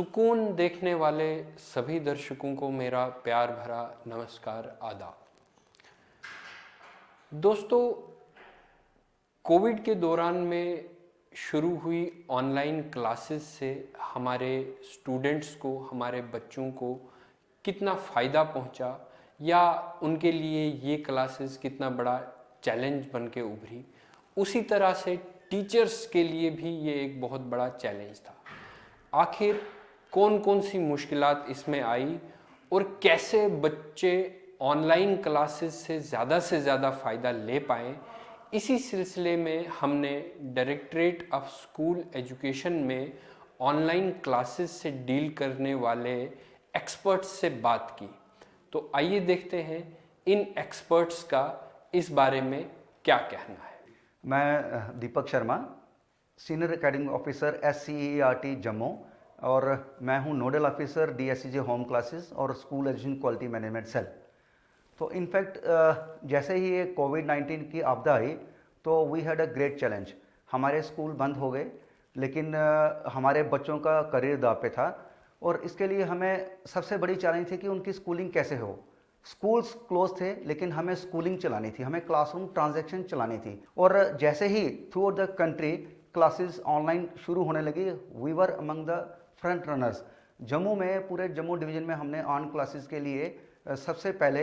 सुकून देखने वाले सभी दर्शकों को मेरा प्यार भरा नमस्कार आदाब। दोस्तों, कोविड के दौरान में शुरू हुई ऑनलाइन क्लासेस से हमारे स्टूडेंट्स को, हमारे बच्चों को कितना फ़ायदा पहुंचा या उनके लिए ये क्लासेस कितना बड़ा चैलेंज बन के उभरी, उसी तरह से टीचर्स के लिए भी ये एक बहुत बड़ा चैलेंज था। आखिर कौन कौन सी मुश्किलात इसमें आई और कैसे बच्चे ऑनलाइन क्लासेस से ज़्यादा फ़ायदा ले पाएँ, इसी सिलसिले में हमने डायरेक्टरेट ऑफ स्कूल एजुकेशन में ऑनलाइन क्लासेस से डील करने वाले एक्सपर्ट्स से बात की। तो आइए देखते हैं इन एक्सपर्ट्स का इस बारे में क्या कहना है। मैं Deepak Sharma, senior academic officer SCERT Jammu, और मैं हूं nodal officer DSCJ home classes और school education quality management cell. तो इनफैक्ट जैसे ही ये कोविड-19 की आपदा आई तो we had a great challenge. हमारे स्कूल बंद हो गए, लेकिन हमारे बच्चों का करियर दांव पे था और इसके लिए हमें सबसे बड़ी चैलेंज थी कि उनकी स्कूलिंग कैसे हो। स्कूल्स क्लोज थे, लेकिन हमें स्कूलिंग चलानी थी, हमें क्लासरूम ट्रांजैक्शन चलानी थी। और जैसे ही throughout the country classes online शुरू होने लगी, we were among the front runners. Jammu में, पूरे जम्मू डिवीज़न में हमने ऑन क्लासेस के लिए सबसे पहले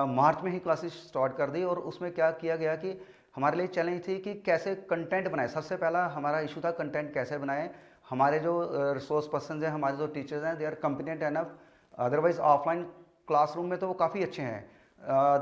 मार्च में ही क्लासेस स्टार्ट कर दी। और उसमें क्या किया गया कि हमारे लिए चैलेंज थी कि कैसे कंटेंट बनाए। सबसे पहला हमारा इशू था कंटेंट कैसे बनाएं। हमारे जो रिसोर्स पर्सन हैं, हमारे जो टीचर्स हैं, they are competent enough. Otherwise offline classroom में तो वो काफ़ी अच्छे हैं,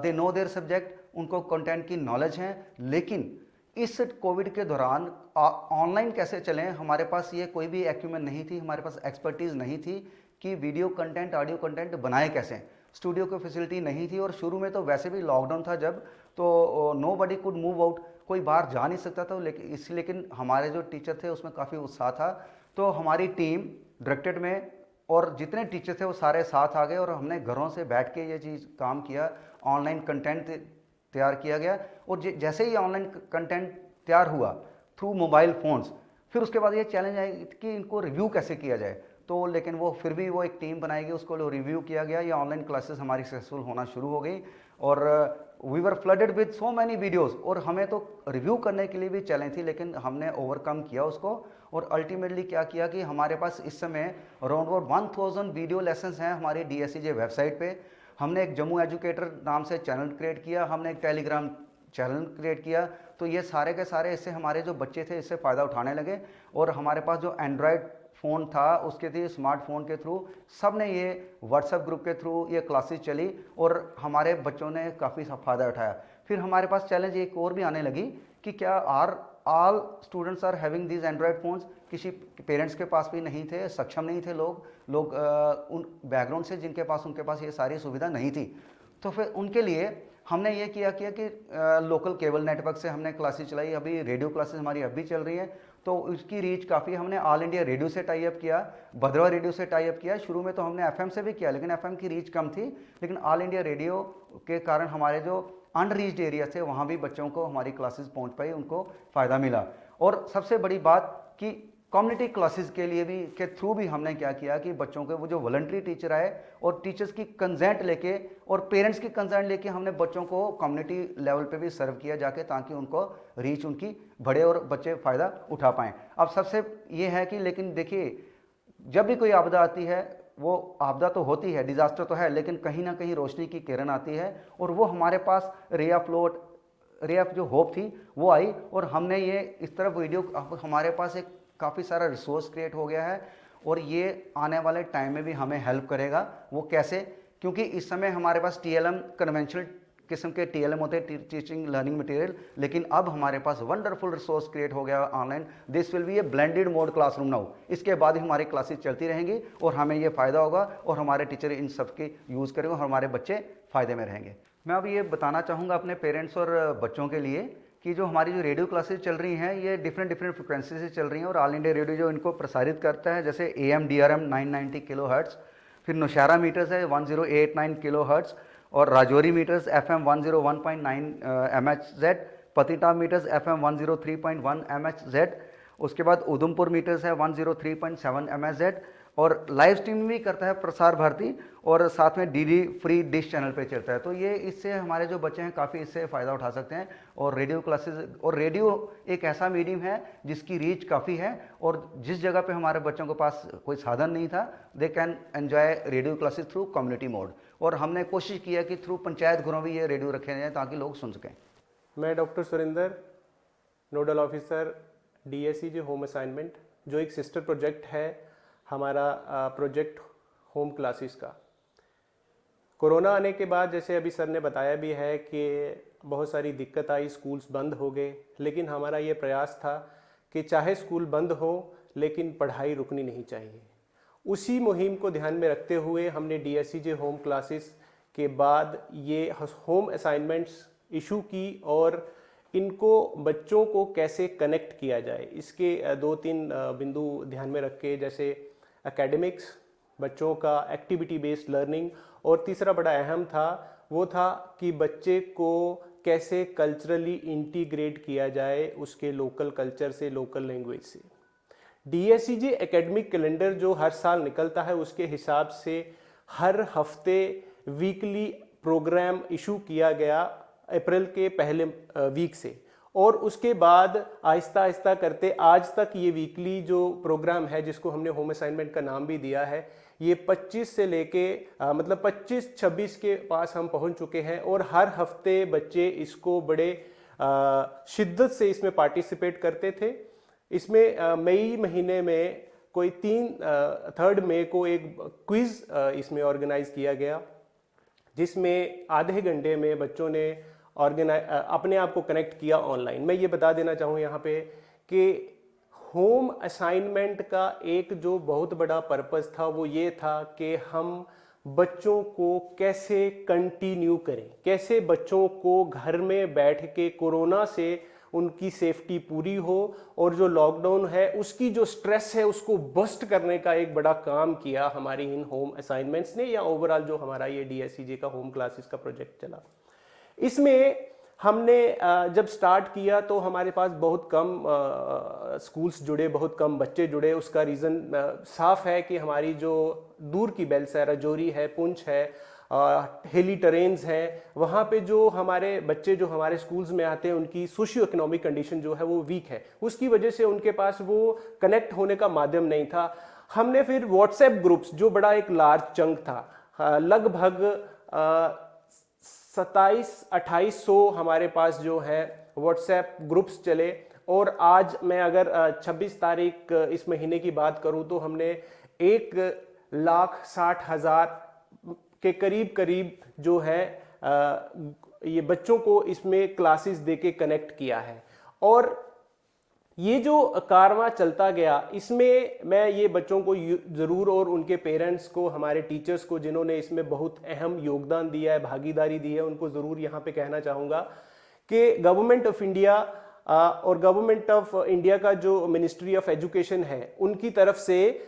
दे नो देयर सब्जेक्ट, उनको कंटेंट की नॉलेज है। लेकिन इस कोविड के दौरान ऑनलाइन कैसे चलें, हमारे पास ये कोई भी एक्यूमेंट नहीं थी, हमारे पास एक्सपर्टीज़ नहीं थी कि वीडियो कंटेंट, ऑडियो कंटेंट बनाए कैसे। स्टूडियो की फैसिलिटी नहीं थी और शुरू में तो वैसे भी लॉकडाउन था जब, तो nobody could move out, कोई बाहर जा नहीं सकता था। लेकिन हमारे जो टीचर थे उसमें काफ़ी उत्साह था। तो हमारी टीम डायरेक्टरेट में और जितने टीचर थे वो सारे साथ आ गए और हमने घरों से बैठ के ये चीज़ काम किया। ऑनलाइन कंटेंट तैयार किया गया और जैसे ही ऑनलाइन कंटेंट तैयार हुआ थ्रू मोबाइल फ़ोन्स, फिर उसके बाद ये चैलेंज आया कि इनको रिव्यू कैसे किया जाए। तो लेकिन वो फिर भी वो एक टीम बनाई गई, उसको रिव्यू किया गया। ये ऑनलाइन क्लासेस हमारी सक्सेसफुल होना शुरू हो गई और we were flooded with so many videos. और हमें तो रिव्यू करने के लिए भी चैलेंज थी, लेकिन हमने ओवरकम किया उसको। और अल्टीमेटली क्या किया कि हमारे पास इस समय अराउंड 1000 वीडियो लेसन्स हैं हमारी DSCJ वेबसाइट पे। हमने एक जम्मू एजुकेटर नाम से चैनल क्रिएट किया, हमने एक टेलीग्राम चैनल क्रिएट किया। तो ये सारे के सारे इससे हमारे जो बच्चे थे इससे फ़ायदा उठाने लगे। और हमारे पास जो एंड्रॉयड फ़ोन था उसके थ्रू, स्मार्टफोन के थ्रू सब ने ये व्हाट्सएप ग्रुप के थ्रू ये क्लासेस चली और हमारे बच्चों ने काफ़ी फ़ायदा उठाया। फिर हमारे पास चैलेंज एक और भी आने लगी कि क्या all students are having these Android phones. किसी पेरेंट्स के पास भी नहीं थे, सक्षम नहीं थे लोग उन बैकग्राउंड से जिनके पास, उनके पास ये सारी सुविधा नहीं थी। तो फिर उनके लिए हमने ये किया कि लोकल केबल नेटवर्क से हमने क्लासेस चलाई। अभी रेडियो क्लासेस हमारी अभी चल रही है, तो उसकी रीच काफ़ी। हमने ऑल इंडिया रेडियो से टाई अप किया, भद्रवा रेडियो से टाई अप किया। शुरू में तो हमने FM से भी किया, लेकिन FM की रीच कम थी। लेकिन ऑल इंडिया रेडियो के कारण हमारे जो अनरीच्ड एरिया थे वहाँ भी बच्चों को हमारी क्लासेस पहुँच पाई, उनको फ़ायदा मिला। और सबसे बड़ी बात कि कम्युनिटी क्लासेस के लिए भी के थ्रू भी हमने क्या किया कि बच्चों के वो जो वॉलंटरी टीचर आए और टीचर्स की कंसेंट लेके और पेरेंट्स की कंसेंट लेके हमने बच्चों को कम्युनिटी लेवल पे भी सर्व किया जाके, ताकि उनको रीच उनकी बढ़े और बच्चे फ़ायदा उठा पाएँ। अब सबसे ये है कि लेकिन देखिए, जब भी कोई आपदा आती है, वो आपदा तो होती है, डिज़ास्टर तो है, लेकिन कहीं ना कहीं रोशनी की किरण आती है। और वो हमारे पास रे ऑफ जो होप थी वो आई। और हमने ये इस तरफ वीडियो, हमारे पास एक काफ़ी सारा रिसोर्स क्रिएट हो गया है और ये आने वाले टाइम में भी हमें हेल्प करेगा। वो कैसे? क्योंकि इस समय हमारे पास TLM कन्वेंशनल किस्म के TLM होते हैं, टीचिंग लर्निंग मटेरियल, लेकिन अब हमारे पास वंडरफुल रिसोर्स क्रिएट हो गया online. This will be A blended mode classroom now. इसके बाद ही हमारी क्लासेस चलती रहेंगी और हमें ये फ़ायदा होगा और हमारे टीचर इन सब के यूज़ करेंगे और हमारे बच्चे फ़ायदे में रहेंगे। मैं अब ये बताना चाहूँगा अपने पेरेंट्स और बच्चों के लिए कि जो हमारी जो रेडियो क्लासेस चल रही हैं ये डिफरेंट फ्रिक्वेंसी से चल रही हैं। और ऑल इंडिया रेडियो जो इनको प्रसारित करता है, जैसे AM DRM 990 किलो हर्ट्ज़, फिर नौशहरा मीटर्स है 1089 किलो हर्ट्ज़, और राजौरी मीटर्स FM 101.9 MHz, पतिता मीटर्स FM 103.1 MHz, उसके बाद उधमपुर मीटर्स है 103.7 MHz, और लाइव स्ट्रीम भी करता है प्रसार भारती, और साथ में डीडी फ्री डिश चैनल पे चलता है। तो ये इससे हमारे जो बच्चे हैं काफ़ी इससे फ़ायदा उठा सकते हैं। और रेडियो क्लासेस, और रेडियो एक ऐसा मीडियम है जिसकी रीच काफ़ी है, और जिस जगह पे हमारे बच्चों के पास कोई साधन नहीं था, they can enjoy radio classes through community mode. और हमने कोशिश किया कि थ्रू पंचायत घरों भी ये रेडियो रखे जाएँ ताकि लोग सुन सकें। मैं doctor Surendra, nodal officer DSEJ home assignment, जो एक सिस्टर प्रोजेक्ट है हमारा प्रोजेक्ट होम क्लासेस का। कोरोना आने के बाद जैसे अभी सर ने बताया भी है कि बहुत सारी दिक्कत आई, स्कूल्स बंद हो गए, लेकिन हमारा ये प्रयास था कि चाहे स्कूल बंद हो लेकिन पढ़ाई रुकनी नहीं चाहिए। उसी मुहिम को ध्यान में रखते हुए हमने DSEJ होम क्लासेस के बाद ये होम असाइनमेंट्स इशू की, और इनको बच्चों को कैसे कनेक्ट किया जाए इसके 2-3 बिंदु ध्यान में रख के, जैसे एकेडमिक्स, बच्चों का एक्टिविटी बेस्ड लर्निंग, और तीसरा बड़ा अहम था वो था कि बच्चे को कैसे कल्चरली इंटीग्रेट किया जाए उसके लोकल कल्चर से, लोकल लैंग्वेज से। DSEJ एकेडमिक कैलेंडर जो हर साल निकलता है उसके हिसाब से हर हफ्ते वीकली प्रोग्राम इशू किया गया अप्रैल के पहले वीक से, और उसके बाद आहिस्ता आहिस्ता करते आज तक ये वीकली जो प्रोग्राम है, जिसको हमने होम असाइनमेंट का नाम भी दिया है, ये 25 से लेके मतलब 25-26 के पास हम पहुंच चुके हैं। और हर हफ्ते बच्चे इसको बड़े शिद्दत से इसमें पार्टिसिपेट करते थे। इसमें मई महीने में कोई 3 मई को एक क्विज इसमें ऑर्गेनाइज किया गया, जिसमें आधे घंटे में बच्चों ने अपने आप को कनेक्ट किया ऑनलाइन। मैं ये बता देना चाहूँ यहाँ पे कि होम असाइनमेंट का एक जो बहुत बड़ा पर्पस था वो ये था कि हम बच्चों को कैसे कंटिन्यू करें, कैसे बच्चों को घर में बैठ के कोरोना से उनकी सेफ्टी पूरी हो, और जो लॉकडाउन है उसकी जो स्ट्रेस है उसको बस्ट करने का एक बड़ा काम किया हमारी इन होम असाइनमेंट्स ने, या ओवरऑल जो हमारा ये DSEJ का होम क्लासेस का प्रोजेक्ट चला। इसमें हमने जब स्टार्ट किया तो हमारे पास बहुत कम स्कूल्स जुड़े, बहुत कम बच्चे जुड़े। उसका रीज़न साफ है कि हमारी जो दूर की बेल्ट है, राजौरी है, पुंछ है, हिली टेरेन्स हैं, वहाँ पे जो हमारे बच्चे जो हमारे स्कूल्स में आते हैं उनकी सोशियो इकोनॉमिक कंडीशन जो है वो वीक है, उसकी वजह से उनके पास वो कनेक्ट होने का माध्यम नहीं था। हमने फिर व्हाट्सएप ग्रुप्स, जो बड़ा एक लार्ज चंक था, लगभग 2700-2800 हमारे पास जो है व्हाट्सएप ग्रुप्स चले। और आज मैं अगर 26 तारीख इस महीने की बात करूं तो हमने 1,60,000 के करीब जो है ये बच्चों को इसमें क्लासेस देके कनेक्ट किया है। और ये जो कारवां चलता गया, इसमें मैं ये बच्चों को ज़रूर, और उनके पेरेंट्स को, हमारे टीचर्स को जिन्होंने इसमें बहुत अहम योगदान दिया है, भागीदारी दी है, उनको ज़रूर यहाँ पे कहना चाहूँगा कि गवर्नमेंट ऑफ इंडिया और गवर्नमेंट ऑफ इंडिया का जो मिनिस्ट्री ऑफ एजुकेशन है उनकी तरफ से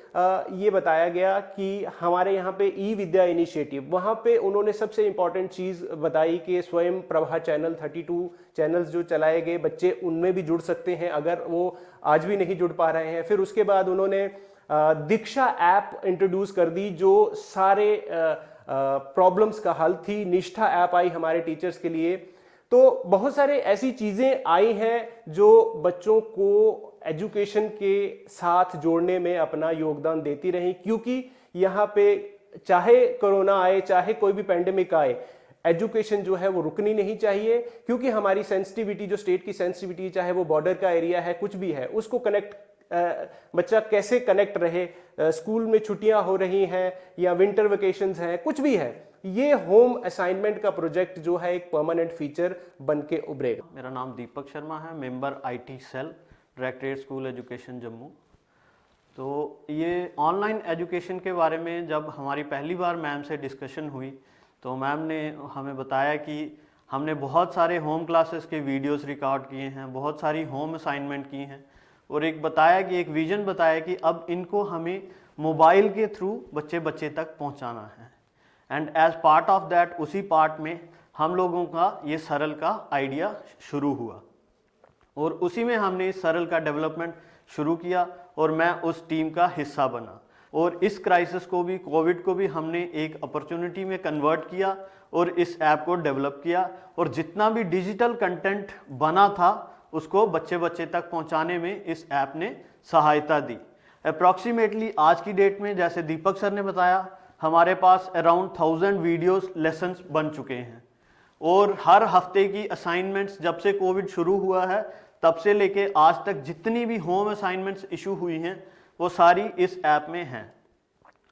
ये बताया गया कि हमारे यहाँ पे ई विद्या इनिशिएटिव, वहाँ पे उन्होंने सबसे इम्पॉर्टेंट चीज़ बताई कि स्वयं प्रभा चैनल 32 चैनल्स जो चलाए गए, बच्चे उनमें भी जुड़ सकते हैं अगर वो आज भी नहीं जुड़ पा रहे हैं। फिर उसके बाद उन्होंने दीक्षा ऐप इंट्रोड्यूस कर दी जो सारे प्रॉब्लम्स का हल थी। निष्ठा ऐप आई हमारे टीचर्स के लिए। तो बहुत सारे ऐसी चीज़ें आई हैं जो बच्चों को एजुकेशन के साथ जोड़ने में अपना योगदान देती रही, क्योंकि यहाँ पे चाहे कोरोना आए, चाहे कोई भी पैंडेमिक आए, एजुकेशन जो है वो रुकनी नहीं चाहिए, क्योंकि हमारी सेंसिटिविटी, जो स्टेट की सेंसिटिविटी, चाहे वो बॉर्डर का एरिया है, कुछ भी है, उसको कनेक्ट बच्चा कैसे कनेक्ट रहे, स्कूल में छुट्टियां हो रही हैं या विंटर वेकेशंस हैं, कुछ भी है, ये होम असाइनमेंट का प्रोजेक्ट जो है एक परमानेंट फीचर बन के उभरेगा। मेरा नाम दीपक शर्मा है, member IT cell, directorate school education Jammu. तो ये ऑनलाइन एजुकेशन के बारे में जब हमारी पहली बार मैम से डिस्कशन हुई तो मैम ने हमें बताया कि हमने बहुत सारे होम क्लासेस के वीडियोस रिकॉर्ड किए हैं, बहुत सारी होम असाइनमेंट की हैं, और एक बताया कि एक विज़न बताया कि अब इनको हमें मोबाइल के थ्रू बच्चे तक पहुंचाना है। And as part of that, उसी पार्ट में हम लोगों का ये सरल का आइडिया शुरू हुआ और उसी में हमने इस सरल का डेवलपमेंट शुरू किया और मैं उस टीम का हिस्सा बना। और इस क्राइसिस को भी, कोविड को भी हमने एक अपॉर्चुनिटी में कन्वर्ट किया और इस ऐप को डेवलप किया, और जितना भी डिजिटल कंटेंट बना था उसको बच्चे बच्चे तक पहुंचाने में इस ऐप ने सहायता दी। अप्रॉक्सीमेटली आज की डेट में, जैसे दीपक सर ने बताया, हमारे पास अराउंड 1000 वीडियोस लेसन्स बन चुके हैं, और हर हफ्ते की असाइनमेंट्स जब से कोविड शुरू हुआ है तब से लेके आज तक जितनी भी होम असाइनमेंट्स इशू हुई हैं वो सारी इस ऐप में हैं।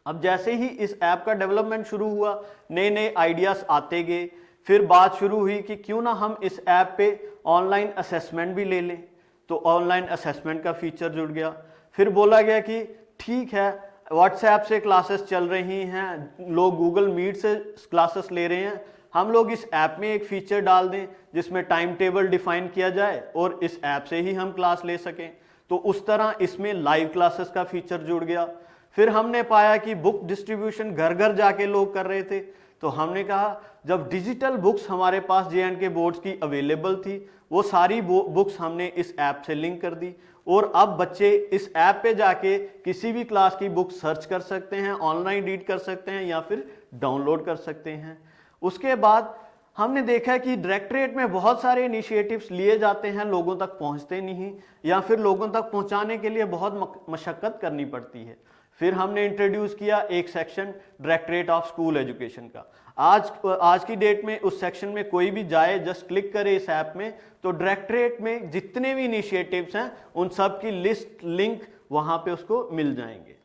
अब जैसे ही इस ऐप का डेवलपमेंट शुरू हुआ, नए नए आइडियाज आते गए, फिर बात शुरू हुई कि क्यों ना हम इस ऐप पे ऑनलाइन असेसमेंट भी ले लें, तो ऑनलाइन असेसमेंट का फीचर जुड़ गया। फिर बोला गया कि ठीक है, व्हाट्सएप से क्लासेस चल रही हैं, लोग गूगल मीट से क्लासेस ले रहे हैं, हम लोग इस ऐप में एक फीचर डाल दें जिसमें टाइम टेबल डिफाइन किया जाए और इस ऐप से ही हम क्लास ले सकें। तो उस तरह इसमें लाइव क्लासेस का फीचर जुड़ गया। फिर हमने पाया कि बुक डिस्ट्रीब्यूशन घर घर जाके लोग कर रहे थे, तो हमने कहा जब डिजिटल बुक्स हमारे पास जे&के बोर्ड्स की अवेलेबल थी, वो सारी बुक्स हमने इस ऐप से लिंक कर दी, और अब बच्चे इस ऐप पे जाके किसी भी क्लास की बुक सर्च कर सकते हैं, ऑनलाइन रीड कर सकते हैं या फिर डाउनलोड कर सकते हैं। उसके बाद हमने देखा कि डायरेक्टरेट में बहुत सारे इनिशिएटिव्स लिए जाते हैं, लोगों तक पहुंचते नहीं, या फिर लोगों तक पहुंचाने के लिए बहुत मशक्कत करनी पड़ती है। फिर हमने इंट्रोड्यूस किया एक section directorate of school education का। आज की डेट में उस सेक्शन में कोई भी जाए, जस्ट क्लिक करे इस ऐप में, तो डायरेक्टरेट में जितने भी इनिशिएटिव्स हैं उन सब की लिस्ट, लिंक वहां पे उसको मिल जाएंगे।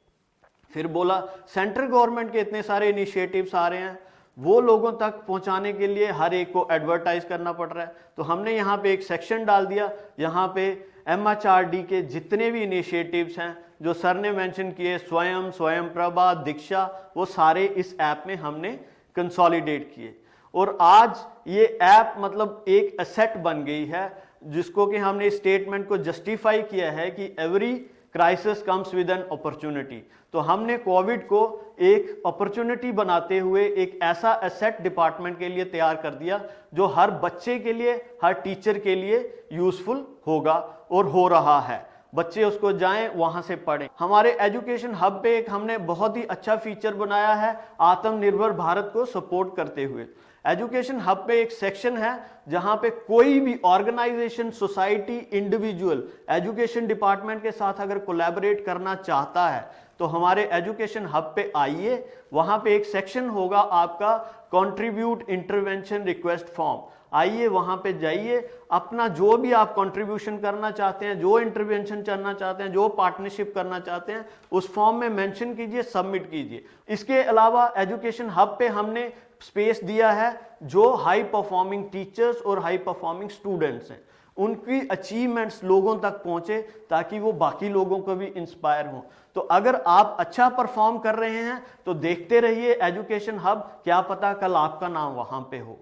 फिर बोला सेंट्रल गवर्नमेंट के इतने सारे इनिशिएटिव्स आ रहे हैं, वो लोगों तक पहुंचाने के लिए हर एक को एडवर्टाइज करना पड़ रहा है, तो हमने यहाँ पे एक सेक्शन डाल दिया। यहाँ पे MHRD के जितने भी इनिशिएटिव्स हैं जो सर ने मेंशन किए, स्वयं प्रभा, दीक्षा, वो सारे इस ऐप में हमने कंसोलिडेट किए, और आज ये ऐप मतलब एक एसेट बन गई है, जिसको कि हमने स्टेटमेंट को जस्टिफाई किया है कि every crisis comes with an opportunity. तो हमने कोविड को एक अपॉर्चुनिटी बनाते हुए एक ऐसा एसेट डिपार्टमेंट के लिए तैयार कर दिया जो हर बच्चे के लिए, हर टीचर के लिए यूजफुल होगा और हो रहा है। बच्चे उसको जाएं, वहां से पढ़ें। हमारे एजुकेशन हब पे एक हमने बहुत ही अच्छा फीचर बनाया है आत्मनिर्भर भारत को सपोर्ट करते हुए। एजुकेशन हब पे एक सेक्शन है जहां पे कोई भी organisation, society, individual education department के साथ अगर कोलैबोरेट करना चाहता है तो हमारे एजुकेशन हब पे आइए। वहां पे एक सेक्शन होगा आपका कंट्रीब्यूट इंटरवेंशन रिक्वेस्ट फॉर्म। आइए वहां पे जाइए, अपना जो भी आप कंट्रीब्यूशन करना चाहते हैं, जो इंटरवेंशन करना चाहते हैं, जो पार्टनरशिप करना चाहते हैं, उस फॉर्म में मेंशन कीजिए, सबमिट कीजिए। इसके अलावा एजुकेशन हब पे हमने स्पेस दिया है जो हाई परफॉर्मिंग टीचर्स और हाई परफॉर्मिंग स्टूडेंट्स हैं, उनकी अचीवमेंट्स लोगों तक पहुंचे ताकि वो बाकी लोगों को भी इंस्पायर हों। तो अगर आप अच्छा परफॉर्म कर रहे हैं तो देखते रहिए एजुकेशन हब, क्या पता कल आपका नाम वहां पे हो।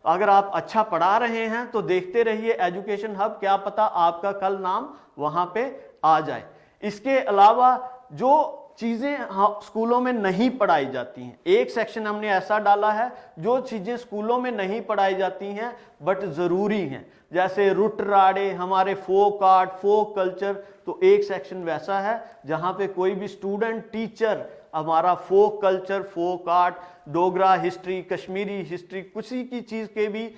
अगर आप अच्छा पढ़ा रहे हैं तो देखते रहिए एजुकेशन हब, क्या पता आपका कल नाम वहां पे आ जाए। इसके अलावा जो चीजें स्कूलों में नहीं पढ़ाई जाती हैं, एक सेक्शन हमने ऐसा डाला है जो चीजें स्कूलों में नहीं पढ़ाई जाती हैं बट जरूरी हैं, जैसे रुट राड़े, हमारे फोक आर्ट, फोक कल्चर। तो एक सेक्शन वैसा है जहां पे कोई भी स्टूडेंट, टीचर हमारा folk culture, folk art, Dogra history, Kashmiri history, किसी की चीज के भी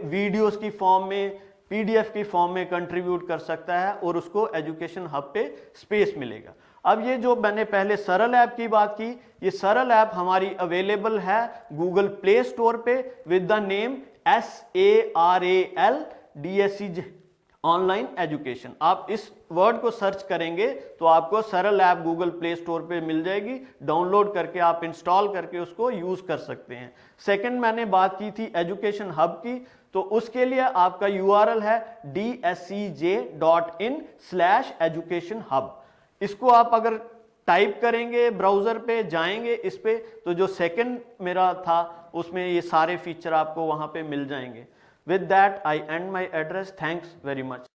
वीडियोस की फॉर्म में, PDF की फॉर्म में कंट्रीब्यूट कर सकता है और उसको एजुकेशन हब पे स्पेस मिलेगा। अब ये जो मैंने पहले सरल ऐप की बात की, ये सरल ऐप हमारी अवेलेबल है गूगल प्ले स्टोर पे with the name SARAL DSC online education. आप इस वर्ड को सर्च करेंगे तो आपको सरल ऐप गूगल प्ले स्टोर पे मिल जाएगी, डाउनलोड करके आप इंस्टॉल करके उसको यूज कर सकते हैं। सेकंड मैंने बात की थी एजुकेशन हब की, तो उसके लिए आपका URL है dscj.in/educationhub। इसको आप अगर टाइप करेंगे, ब्राउजर पे जाएंगे इस पे, तो जो सेकंड मेरा था उसमें ये सारे फीचर आपको वहां पे मिल जाएंगे। With that I and my address. Thanks very much.